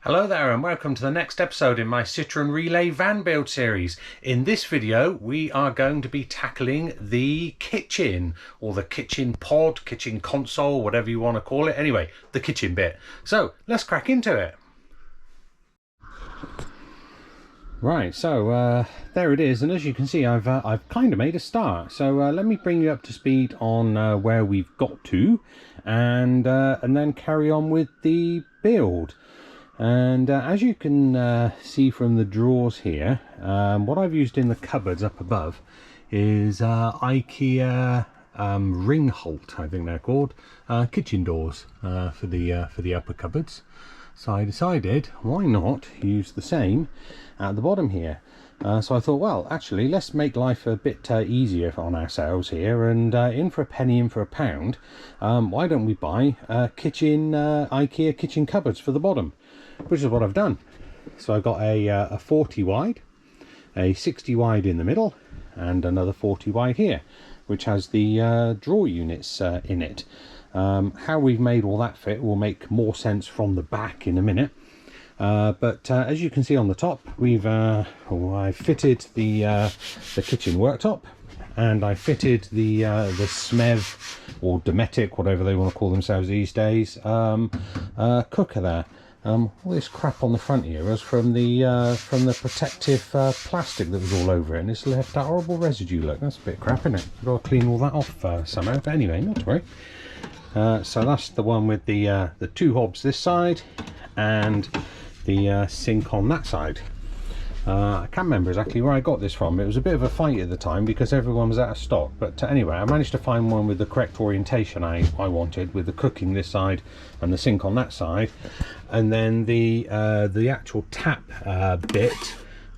Hello there and welcome to the next episode in my Citroen Relay van build series. In this video we are going to be tackling the kitchen, or the kitchen pod, kitchen console, whatever you want to call it. Anyway, the kitchen bit. So let's crack into it. Right, so there it is, and as you can see I've kind of made a start. So let me bring you up to speed on where we've got to, and then carry on with the build. And as you can see from the drawers here, what I've used in the cupboards up above is IKEA Ringholt, I think they're called, kitchen doors for the upper cupboards. So I decided, why not use the same at the bottom here. So I thought, well, actually, let's make life a bit easier on ourselves here, and in for a penny, in for a pound, why don't we buy IKEA kitchen cupboards for the bottom, which is what I've done. So I've got a 40 wide, a 60 wide in the middle, and another 40 wide here, which has the drawer units in it. How we've made all that fit will make more sense from the back in a minute. But as you can see on the top, I fitted the kitchen worktop, and I fitted the SMEV or Dometic, whatever they want to call themselves these days, cooker there. All this crap on the front here was from the protective plastic that was all over it, and it's left that horrible residue. Look, that's a bit crap, isn't it? I've got to clean all that off somehow. But anyway, not to worry. So that's the one with the two hobs this side and the sink on that side. I can't remember exactly where I got this from. It was a bit of a fight at the time because everyone was out of stock, but anyway, I managed to find one with the correct orientation I wanted, with the cooking this side and the sink on that side, and then the actual tap bit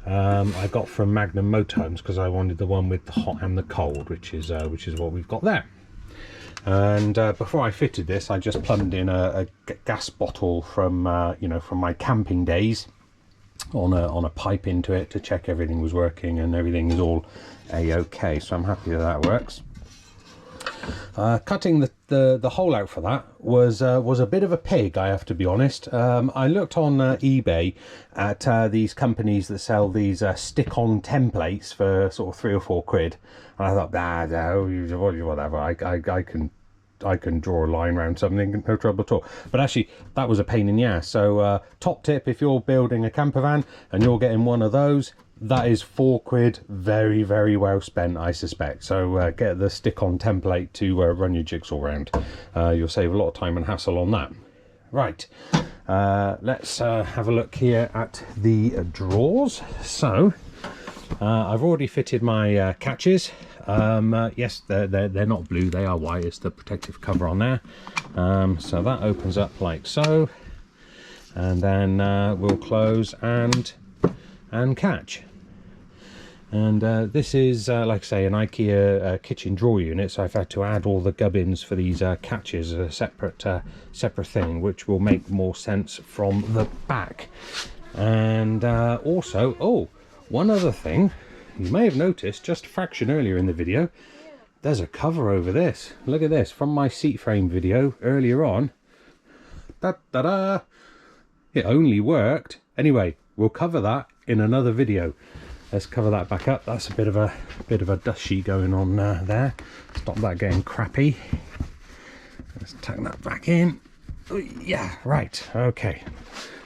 I got from Magnum Motorhomes, because I wanted the one with the hot and the cold, which is what we've got there. And before I fitted this, I just plumbed in a gas bottle from from my camping days on a pipe into it to check everything was working, and everything is all a-okay. So I'm happy that works. Cutting the hole out for that was a bit of a pig, I have to be honest. I looked on eBay at these companies that sell these stick-on templates for sort of £3 or £4, and I thought, whatever, I can draw a line around something, no trouble at all. But actually, that was a pain in the ass. So top tip, if you're building a camper van and you're getting one of those, that is £4 very, very well spent, I suspect. So get the stick-on template to run your jigsaw around. You'll save a lot of time and hassle on that. Right, let's have a look here at the drawers. So I've already fitted my catches. Yes, they're not blue, they are white. It's the protective cover on there. So that opens up like so, and then we'll close and catch. And this is like I say, an IKEA kitchen drawer unit, so I've had to add all the gubbins for these catches as a separate thing, which will make more sense from the back. And also, oh, one other thing you may have noticed just a fraction earlier in the video, there's a cover over this. Look at this, from my seat frame video earlier on. Da-da-da! It only worked. Anyway, we'll cover that in another video. Let's cover that back up. That's a bit of a dust sheet going on there. Stop that getting crappy. Let's tuck that back in. Yeah, right, okay.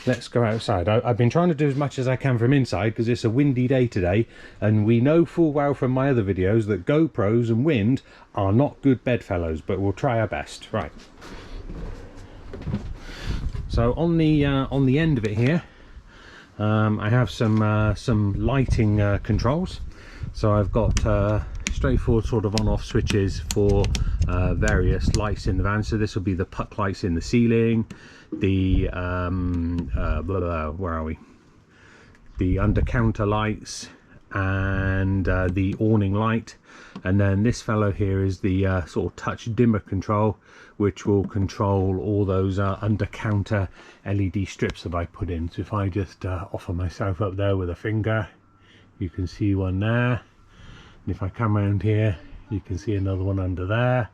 Let's go outside. I've been trying to do as much as I can from inside because it's a windy day today, and we know full well from my other videos that GoPros and wind are not good bedfellows, but we'll try our best. Right. So on the end of it here, I have some lighting controls. So I've got straightforward sort of on-off switches for various lights in the van. So this will be the puck lights in the ceiling, the where are we? The under counter lights, and the awning light. And then this fellow here is the sort of touch dimmer control, which will control all those under counter LED strips that I put in. So if I just offer myself up there with a finger, you can see one there. And if I come around here, you can see another one under there,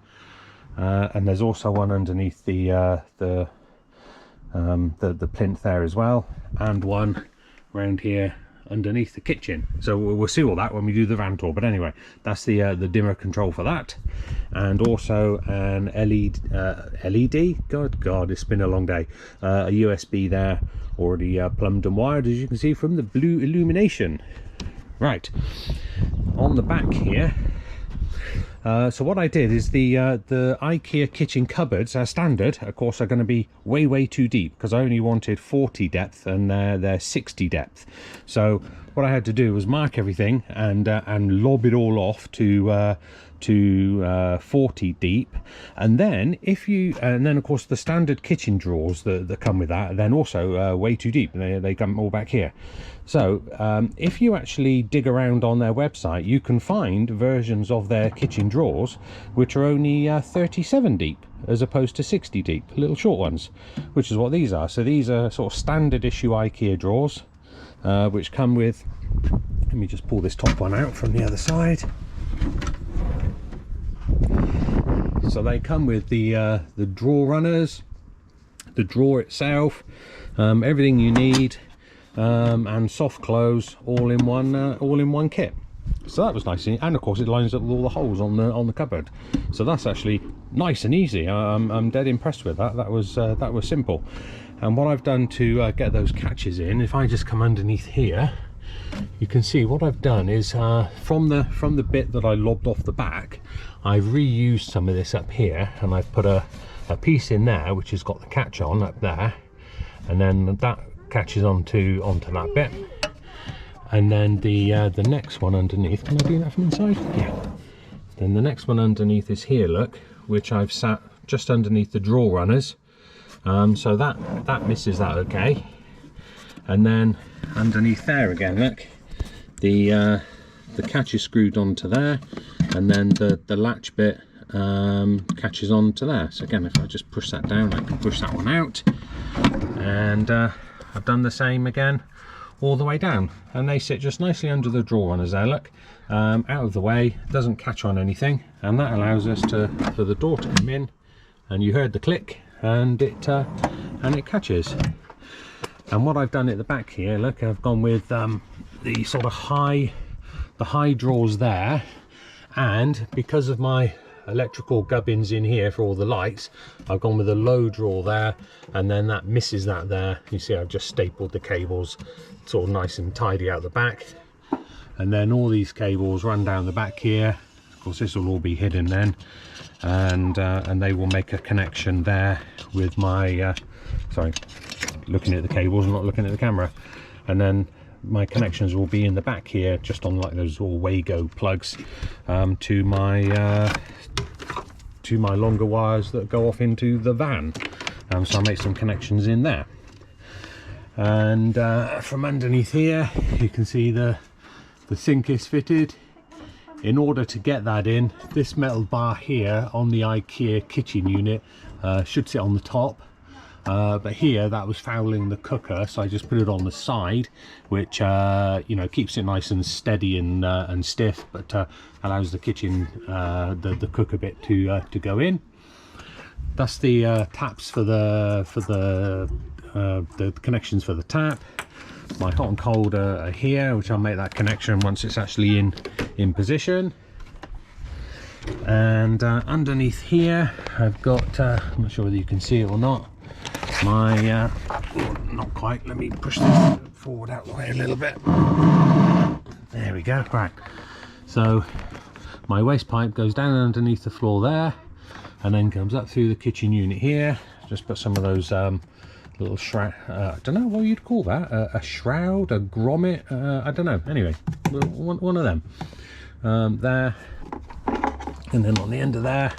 and there's also one underneath the plinth there as well. and one around here underneath the kitchen. So we'll see all that when we do the van tour. But anyway, that's the dimmer control for that, and also an LED. God, it's been a long day. A USB there, already plumbed and wired, as you can see from the blue illumination. Right, on the back here, so what I did is the IKEA kitchen cupboards, as standard, of course, are going to be way too deep, because I only wanted 40 depth and they're 60 depth. So what I had to do was mark everything and lob it all off to 40 deep, and then of course the standard kitchen drawers that come with that are then also way too deep. They come all back here. So if you actually dig around on their website, you can find versions of their kitchen drawers which are only 37 deep as opposed to 60 deep, little short ones, which is what these are. So these are sort of standard issue IKEA drawers, which come with, let me just pull this top one out from the other side. So they come with the drawer runners, the drawer itself, everything you need, and soft close, all in one kit. So that was nice, and of course it lines up with all the holes on the cupboard. So that's actually nice and easy. I'm dead impressed with that. That was simple. And what I've done to get those catches in, if I just come underneath here, you can see what I've done is from the bit that I lobbed off the back, I've reused some of this up here, and I've put a piece in there which has got the catch on up there, and then that catches onto that bit, and then the next one underneath, can I do that from inside? Yeah. Then the next one underneath is here, look, which I've sat just underneath the drawer runners, so that misses that okay. And then underneath there again, look, the catch is screwed onto there, and then the latch bit catches onto there. So again, if I just push that down, I can push that one out, and I've done the same again all the way down, and they sit just nicely under the drawer runners there, look, out of the way, doesn't catch on anything, and that allows us for the door to come in, and you heard the click, and it catches. And what I've done at the back here, look, I've gone with the sort of high drawers there, and because of my electrical gubbins in here for all the lights, I've gone with a low drawer there, and then that misses that there. You see I've just stapled the cables sort of nice and tidy out the back, and then all these cables run down the back here. Of course this will all be hidden then, and they will make a connection there with my sorry, looking at the cables and not looking at the camera, and then my connections will be in the back here, just on like those all Wago plugs, to my longer wires that go off into the van. So I make some connections in there, and from underneath here you can see the sink is fitted. In order to get that in, this metal bar here on the IKEA kitchen unit should sit on the top. But here that was fouling the cooker, so I just put it on the side, which you know, keeps it nice and steady and stiff, but allows the kitchen the cooker bit to go in. That's the taps for the connections for the tap. My hot and cold are here, which I'll make that connection once it's actually in position. And underneath here I've got I'm not sure whether you can see it or not, my not quite, let me push this forward out the way a little bit, there we go. Right, so my waste pipe goes down underneath the floor there, and then comes up through the kitchen unit here. Just put some of those little shroud, I don't know what you'd call that, a shroud, a grommet, I don't know, anyway, one of them there. And then on the end of there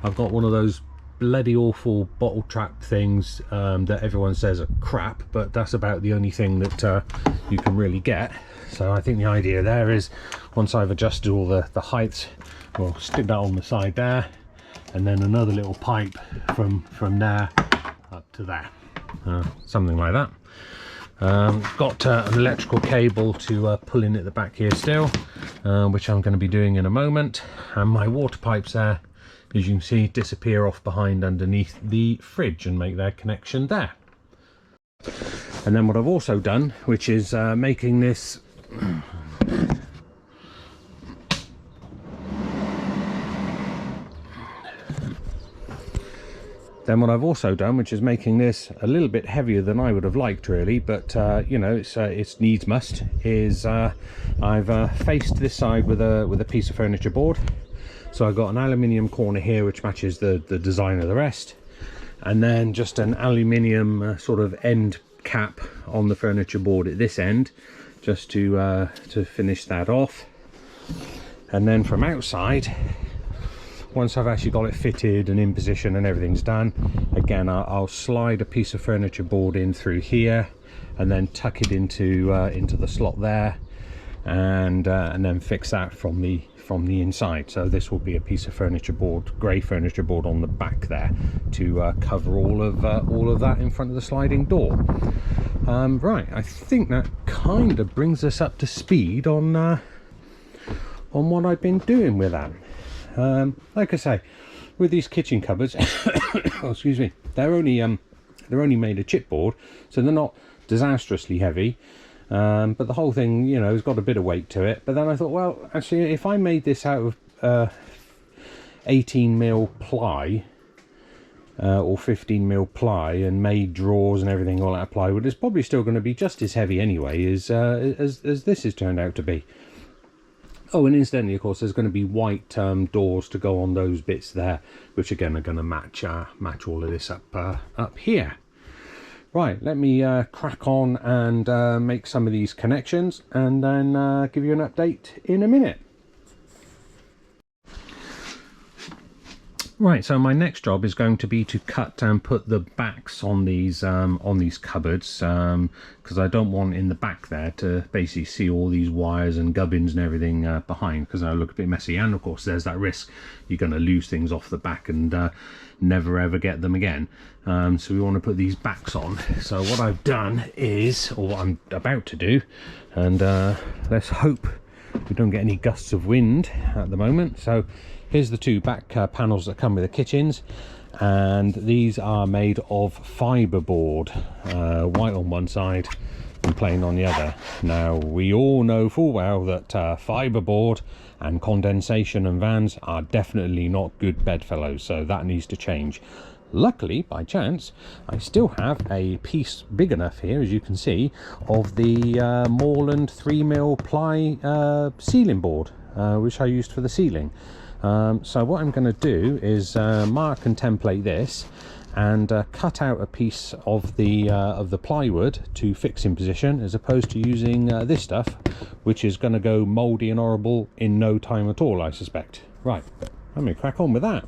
I've got one of those bloody awful bottle trap things that everyone says are crap, but that's about the only thing that you can really get. So I think the idea there is, once I've adjusted all the heights, we'll stick that on the side there, and then another little pipe from there up to there, something like that. Got an electrical cable to pull in at the back here still, which I'm going to be doing in a moment, and my water pipes there, as you can see, disappear off behind underneath the fridge and make their connection there. And then what I've also done, which is making this a little bit heavier than I would have liked, really, but you know, it's needs must, is I've faced this side with a piece of furniture board. So I've got an aluminium corner here which matches the design of the rest, and then just an aluminium sort of end cap on the furniture board at this end, just to finish that off. And then from outside, once I've actually got it fitted and in position and everything's done, again I'll slide a piece of furniture board in through here and then tuck it into the slot there, and then fix that from the inside. So this will be a piece of furniture board, grey furniture board on the back there, to cover all of that in front of the sliding door. Right, I think that kind of brings us up to speed on what I've been doing with that. Like I say, with these kitchen cupboards, oh, excuse me, they're only made of chipboard, so they're not disastrously heavy. But the whole thing, you know, has got a bit of weight to it. But then I thought, well, actually, if I made this out of 18mm ply or 15mm ply and made drawers and everything all out of plywood, it's probably still going to be just as heavy anyway as this has turned out to be. Oh, and incidentally, of course, there's going to be white doors to go on those bits there, which again are going to match all of this up here. Right, let me crack on and make some of these connections, and then give you an update in a minute. Right, so my next job is going to be to cut and put the backs on these cupboards, because I don't want in the back there to basically see all these wires and gubbins and everything behind, because they'll look a bit messy. And of course there's that risk you're going to lose things off the back and never ever get them again. So we want to put these backs on. So what I've done is, or what I'm about to do, and let's hope we don't get any gusts of wind at the moment. So here's the two back panels that come with the kitchens, and these are made of fiberboard, white on one side and plain on the other. Now we all know full well that fiberboard and condensation and vans are definitely not good bedfellows, so that needs to change. Luckily, by chance, I still have a piece big enough here, as you can see, of the Moreland 3mm ply ceiling board, which I used for the ceiling. So what I'm going to do is mark and template this, and cut out a piece of the plywood to fix in position, as opposed to using this stuff, which is going to go mouldy and horrible in no time at all, I suspect. Right, let me crack on with that.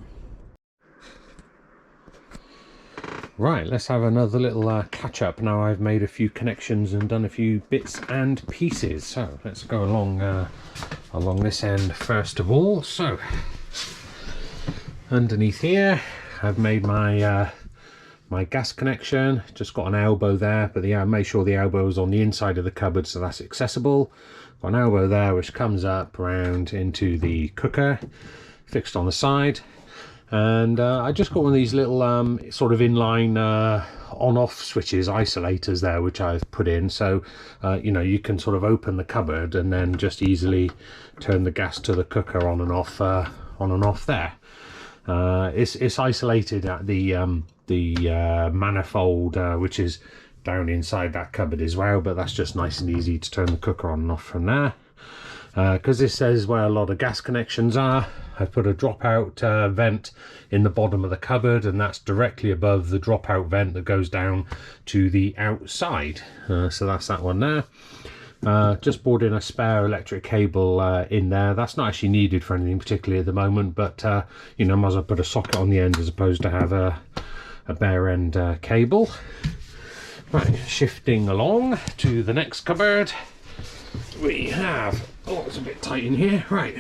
Right, let's have another little catch up now I've made a few connections and done a few bits and pieces. So let's go along this end first of all. So underneath here I've made my my gas connection, just got an elbow there, but make sure the elbow is on the inside of the cupboard so that's accessible. Got an elbow there which comes up round into the cooker, fixed on the side. And I just got one of these little sort of inline on-off switches, isolators there, which I've put in, so you know, you can sort of open the cupboard and then just easily turn the gas to the cooker on and off there. It's isolated at the manifold, which is down inside that cupboard as well, but that's just nice and easy to turn the cooker on and off from there. Because this says where a lot of gas connections are, I've put a dropout vent in the bottom of the cupboard, and that's directly above the dropout vent that goes down to the outside. So that's that one there. Just brought in a spare electric cable in there. That's not actually needed for anything particularly at the moment, but you know, might as well put a socket on the end as opposed to have a bare end cable. Right, shifting along to the next cupboard, we have, oh, it's a bit tight in here, right.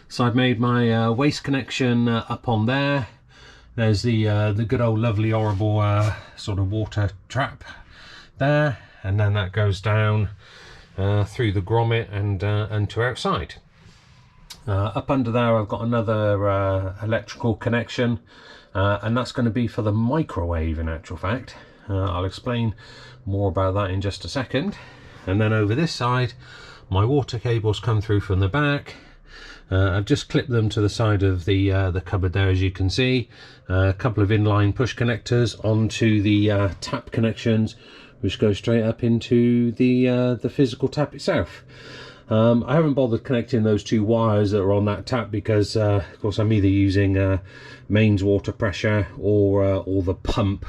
So I've made my waste connection up on there. There's the good old lovely horrible sort of water trap there, and then that goes down through the grommet and to outside. Up under there I've got another electrical connection, and that's going to be for the microwave in actual fact. I'll explain more about that in just a second. And then over this side, my water cables come through from the back. I've just clipped them to the side of the cupboard there, as you can see. A couple of inline push connectors onto the tap connections, which go straight up into the physical tap itself. I haven't bothered connecting those two wires that are on that tap because, of course, I'm either using mains water pressure or the pump,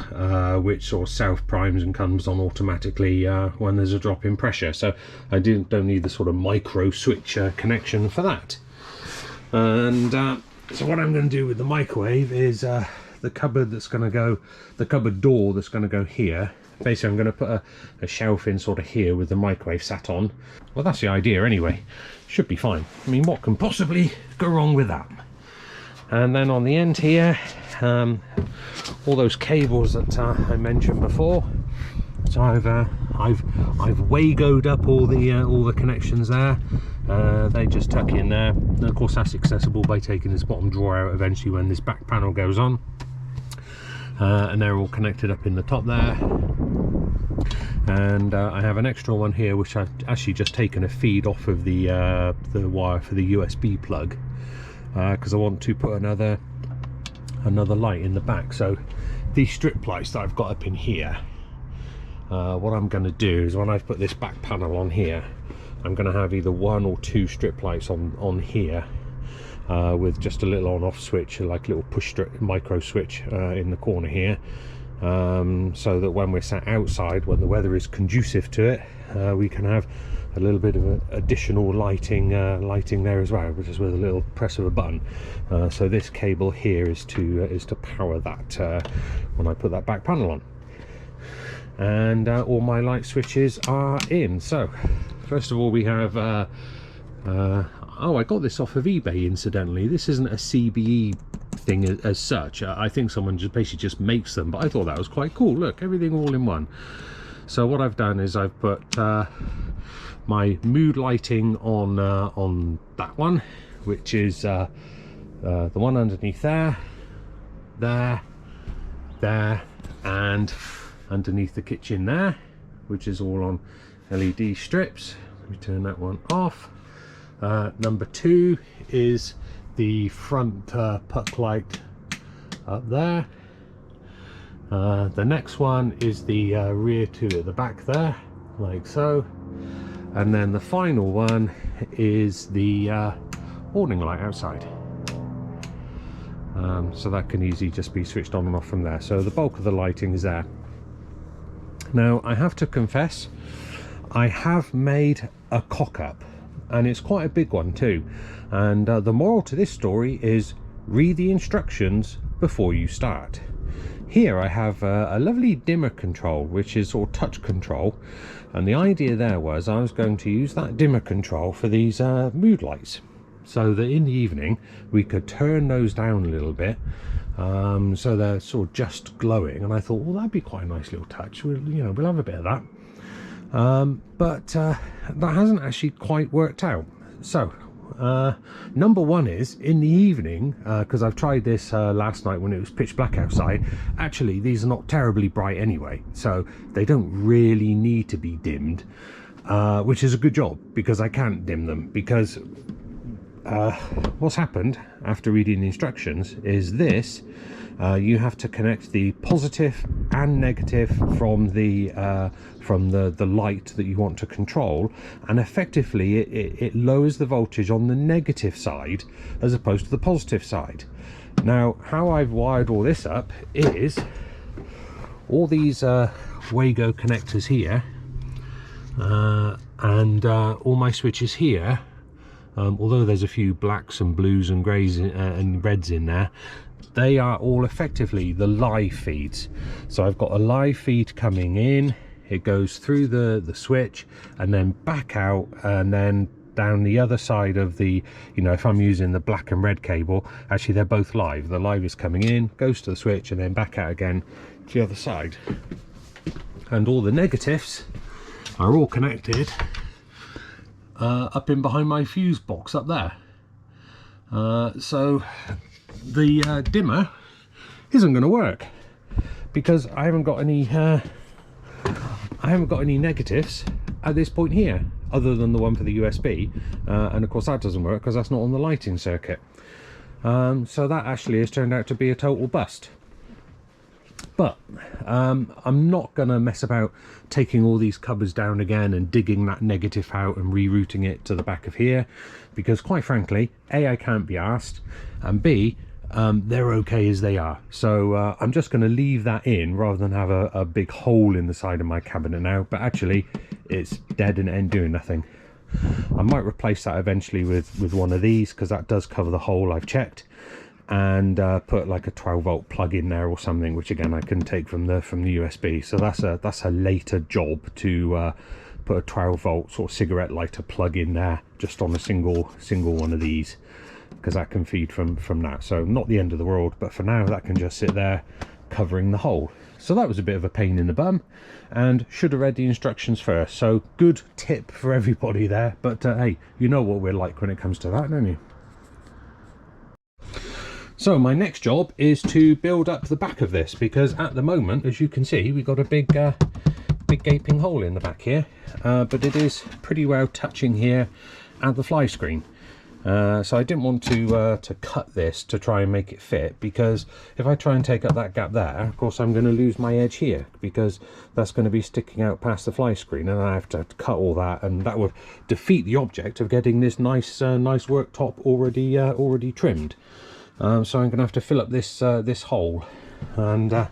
which sort of self primes and comes on automatically when there's a drop in pressure. So I don't need the sort of micro switch connection for that. And so what I'm going to do with the microwave is the cupboard that's going to go, the cupboard door that's going to go here. Basically, I'm going to put a shelf in sort of here with the microwave sat on. Well, that's the idea anyway. Should be fine. I mean, what can possibly go wrong with that? And then on the end here, all those cables that I mentioned before. So I've Wagoed up all the connections there. They just tuck in there. And of course, that's accessible by taking this bottom drawer out eventually when this back panel goes on. And they're all connected up in the top there. And I have an extra one here which I've actually just taken a feed off of the wire for the USB plug, because I want to put another light in the back. So these strip lights that I've got up in here, what I'm going to do is when I've put this back panel on here, I'm going to have either one or two strip lights on here, with just a little on-off switch, like a little push strip micro switch in the corner here, so that when we're sat outside, when the weather is conducive to it, we can have a little bit of additional lighting there as well, which is with a little press of a button. So this cable here is to power that when I put that back panel on. And all my light switches are in. So first of all, we have oh, I got this off of eBay, incidentally. This isn't a CBE thing as such. I think someone just basically just makes them, but I thought that was quite cool. Look, everything all in one. So what I've done is I've put my mood lighting on that one, which is the one underneath there, and underneath the kitchen there, which is all on LED strips. Let me turn that one off. Number 2 is the front puck light up there. The next one is the rear two at the back there, like so. And then the final one is the warning light outside. So that can easily just be switched on and off from there. So the bulk of the lighting is there. Now I have to confess, I have made a cock-up, and it's quite a big one too. And the moral to this story is read the instructions before you start. Here I have a lovely dimmer control, which is sort of touch control, and the idea there was I was going to use that dimmer control for these mood lights, so that in the evening we could turn those down a little bit, so they're sort of just glowing. And I thought, well, that'd be quite a nice little touch. We'll have a bit of that. But that hasn't actually quite worked out. So number one is in the evening, because I've tried this last night when it was pitch black outside. Actually, these are not terribly bright anyway, so they don't really need to be dimmed, which is a good job, because I can't dim them. Because what's happened after reading the instructions is this: you have to connect the positive and negative from the light that you want to control, and effectively it lowers the voltage on the negative side as opposed to the positive side. Now, how I've wired all this up is all these Wago connectors here, and all my switches here, although there's a few blacks and blues and greys and reds in there, they are all effectively the live feeds. So I've got a live feed coming in, it goes through the switch and then back out, and then down the other side of the, if I'm using the black and red cable, actually they're both live. The live is coming in, goes to the switch, and then back out again to the other side. And all the negatives are all connected up in behind my fuse box up there. So the dimmer isn't going to work because I haven't got any I haven't got any negatives at this point here, other than the one for the USB, and of course that doesn't work because that's not on the lighting circuit. So that actually has turned out to be a total bust. But I'm not going to mess about taking all these cupboards down again and digging that negative out and rerouting it to the back of here, because quite frankly, A, I can't be asked, and B, they're okay as they are. So I'm just going to leave that in rather than have a big hole in the side of my cabinet now. But actually it's dead and it ain't doing nothing. I might replace that eventually with one of these, because that does cover the hole, I've checked, and put like a 12-volt plug in there or something, which again I can take from the USB. So that's a later job, to put a 12-volt sort of cigarette lighter plug in there just on a single one of these, because that can feed from that. So not the end of the world, but for now that can just sit there covering the hole. So that was a bit of a pain in the bum, and should have read the instructions first. So good tip for everybody there. But hey, you know what we're like when it comes to that, don't you? So my next job is to build up the back of this, because at the moment, as you can see, we've got a big gaping hole in the back here, but it is pretty well touching here at the fly screen. So I didn't want to cut this to try and make it fit, because if I try and take up that gap there, of course I'm going to lose my edge here, because that's going to be sticking out past the fly screen, and I have to cut all that, and that would defeat the object of getting this nice worktop already trimmed. So I'm going to have to fill up this hole, and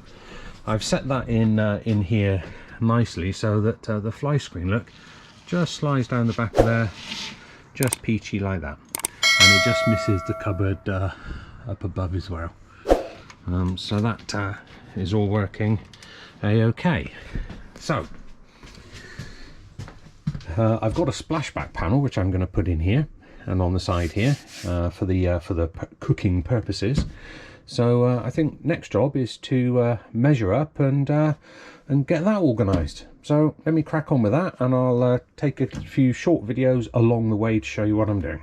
I've set that in here nicely so that the fly screen, look, just slides down the back of there, just peachy like that, and it just misses the cupboard up above as well. So that is all working a-okay. So I've got a splashback panel which I'm going to put in here and on the side here for the cooking purposes. So I think next job is to measure up and get that organised. So let me crack on with that, and I'll take a few short videos along the way to show you what I'm doing.